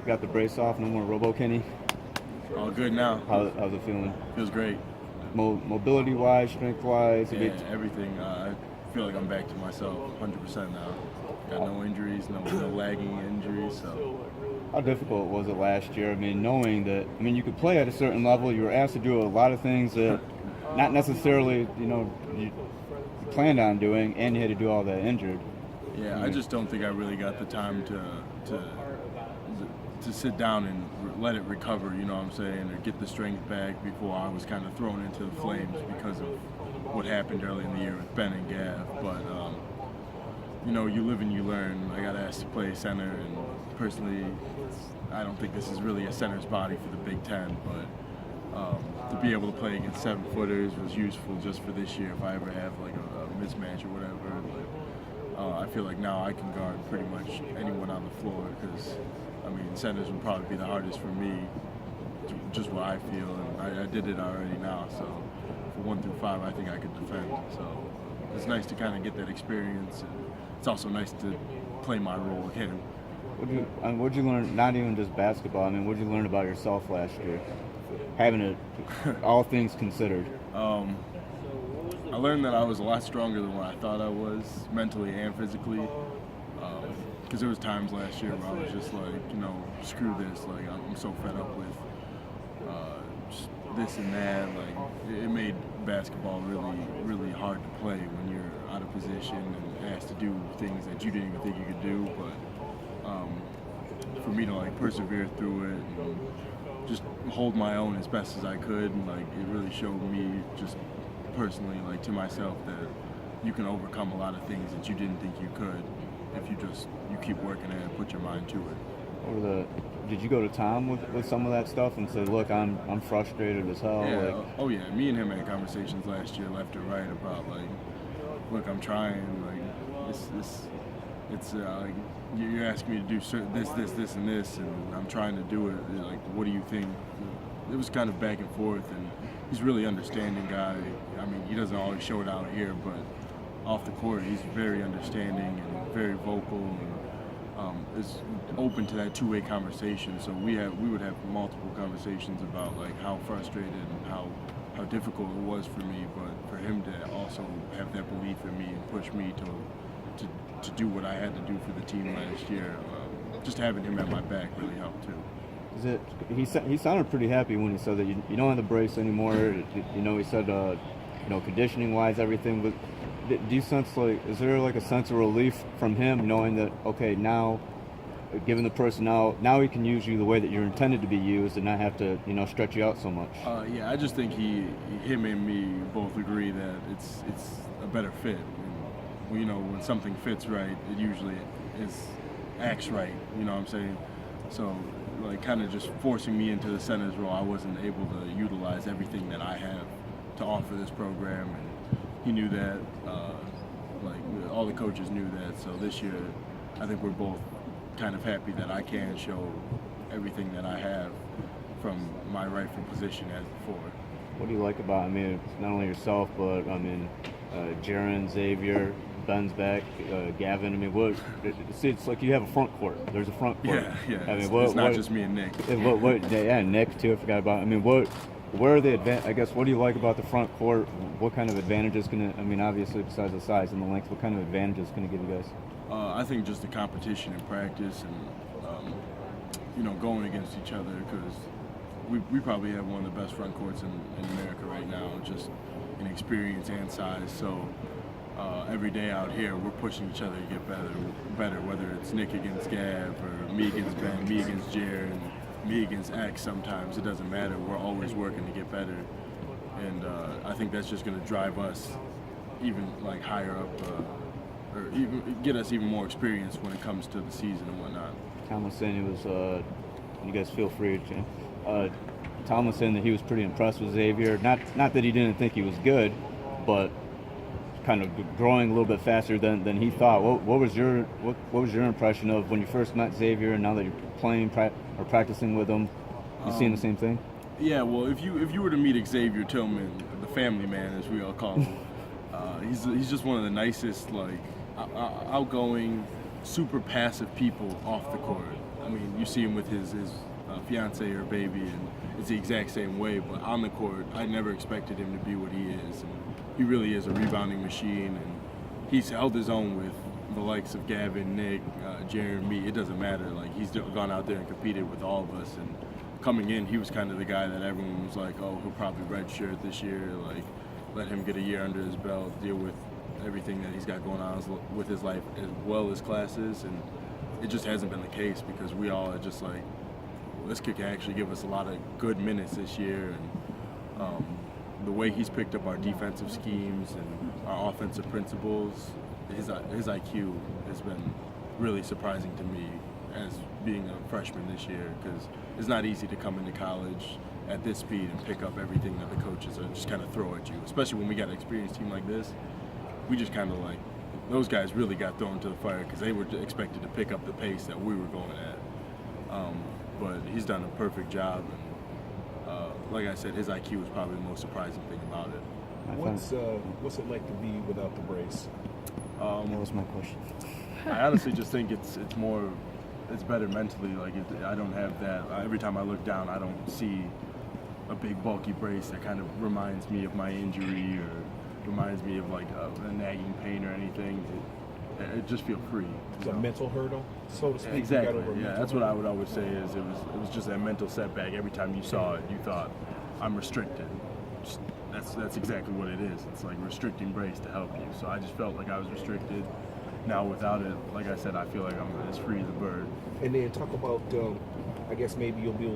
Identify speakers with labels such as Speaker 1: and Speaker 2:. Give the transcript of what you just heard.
Speaker 1: Got the brace off, no more Robo Kenny.
Speaker 2: All good now.
Speaker 1: How's it feeling?
Speaker 2: Feels great.
Speaker 1: Mobility-wise, strength-wise?
Speaker 2: Yeah, everything. I feel like I'm back to myself 100% now. Got no injuries, no lagging injuries. So.
Speaker 1: How difficult was it last year? I mean, knowing that, you could play at a certain level, you were asked to do a lot of things that not necessarily, you planned on doing, and you had to do all that injured.
Speaker 2: Yeah, I just don't think I really got the time to sit down and let it recover, you know what I'm saying, or get the strength back before I was kind of thrown into the flames because of what happened early in the year with Ben and Gav. But, you live and you learn. I got asked to play center, and personally, I don't think this is really a center's body for the Big Ten, but to be able to play against 7-footers was useful just for this year if I ever have like a mismatch or whatever. But, I feel like now I can guard pretty much anyone on the floor because, centers would probably be the hardest for me, just what I feel, and I did it already now. So for 1 through 5, I think I could defend. So it's nice to kind of get that experience, and it's also nice to play my role again.
Speaker 1: What'd you learn, not even just basketball, what'd you learn about yourself last year? Having it, all things considered.
Speaker 2: I learned that I was a lot stronger than what I thought I was, mentally and physically. Because there was times last year where I was just like, screw this. Like, I'm so fed up with just this and that. Like, it made basketball really, really hard to play when you're out of position and asked to do things that you didn't even think you could do. But for me to persevere through it and just hold my own as best as I could, and it really showed me just personally, to myself, that you can overcome a lot of things that you didn't think you could if you keep working at it and put your mind to it.
Speaker 1: Did you go to Tom with some of that stuff and say, look, I'm frustrated as hell?
Speaker 2: Yeah. Oh yeah, me and him had conversations last year, left and right, about look, I'm trying, you're asking me to do this, and this, and I'm trying to do it. What do you think? It was kind of back and forth, and he's a really understanding guy. He doesn't always show it out here, but off the court, he's very understanding and very vocal, and is open to that two-way conversation. So we would have multiple conversations about how frustrated and how difficult it was for me, but for him to also have that belief in me and push me to do what I had to do for the team last year. Just having him at my back really helped too.
Speaker 1: He sounded pretty happy when he said that you don't have the brace anymore. He said conditioning-wise, everything. But do you sense is there a sense of relief from him knowing that, okay, now, given the personnel, now he can use you the way that you're intended to be used and not have to stretch you out so much?
Speaker 2: Yeah, I just think him and me both agree that it's a better fit. And, when something fits right, it usually acts right. You know what I'm saying? So, kind of just forcing me into the center's role, I wasn't able to utilize everything that I have to offer this program, and he knew that. All the coaches knew that. So this year, I think we're both kind of happy that I can show everything that I have from my rightful position as before.
Speaker 1: What do you like about, not only yourself, but Jaron, Xavier, Ben's back, Gavin? It's like you have a front court. There's a front court.
Speaker 2: Yeah. It's not just me and Nick.
Speaker 1: Nick too. I forgot about. Where are the I guess, what do you like about the front court? What kind of advantages can it? Obviously besides the size and the length, what kind of advantages can it give you guys?
Speaker 2: I think just the competition in practice and going against each other, because we probably have one of the best front courts in America right now, just in experience and size. So every day out here, we're pushing each other to get better, whether it's Nick against Gav or me against Ben, me against Jaron, me against X. Sometimes it doesn't matter. We're always working to get better, and I think that's just going to drive us even higher up, or even get us even more experience when it comes to the season and whatnot.
Speaker 1: Tom was saying you guys feel free to. Tom was saying that he was pretty impressed with Xavier. Not that he didn't think he was good, but kind of growing a little bit faster than he thought. What was your impression of when you first met Xavier, and now that you're playing or practicing with him? You seeing the same thing?
Speaker 2: Yeah. Well, if you were to meet Xavier Tillman, the family man as we all call him, he's just one of the nicest, outgoing, super passive people off the court. I mean, you see him with his fiance or baby, and it's the exact same way. But on the court, I never expected him to be what he is, and he really is a rebounding machine. And he's held his own with the likes of Gavin, Nick, Jeremy. It doesn't matter. Like, he's gone out there and competed with all of us. And coming in, he was kind of the guy that everyone was like, oh, he'll probably redshirt this year. Like, let him get a year under his belt, deal with everything that he's got going on with his life as well as classes. And it just hasn't been the case because we all are just like, well, this kid can actually give us a lot of good minutes this year. And the way he's picked up our defensive schemes and our offensive principles, his IQ has been really surprising to me as being a freshman this year, because it's not easy to come into college at this speed and pick up everything that the coaches are just kind of throw at you, especially when we got an experienced team like this. We just kind of like, those guys really got thrown to the fire because they were expected to pick up the pace that we were going at. But he's done a perfect job, and like I said, his IQ was probably the most surprising thing about it.
Speaker 3: What's it like to be without the brace?
Speaker 1: That was my question.
Speaker 2: I honestly just think it's better mentally. Like, I don't have that. Every time I look down, I don't see a big bulky brace that kind of reminds me of my injury or reminds me of like a nagging pain or anything. It just feels free.
Speaker 3: It's a mental hurdle, so to speak.
Speaker 2: Exactly. Yeah, that's what I would always say. Is it was just that mental setback. Every time you saw it, you thought, I'm restricted. That's exactly what it is. It's like restricting brace to help you. So I just felt like I was restricted. Now without it, like I said, I feel like I'm as free as a bird.
Speaker 3: And then talk about, I guess maybe you'll be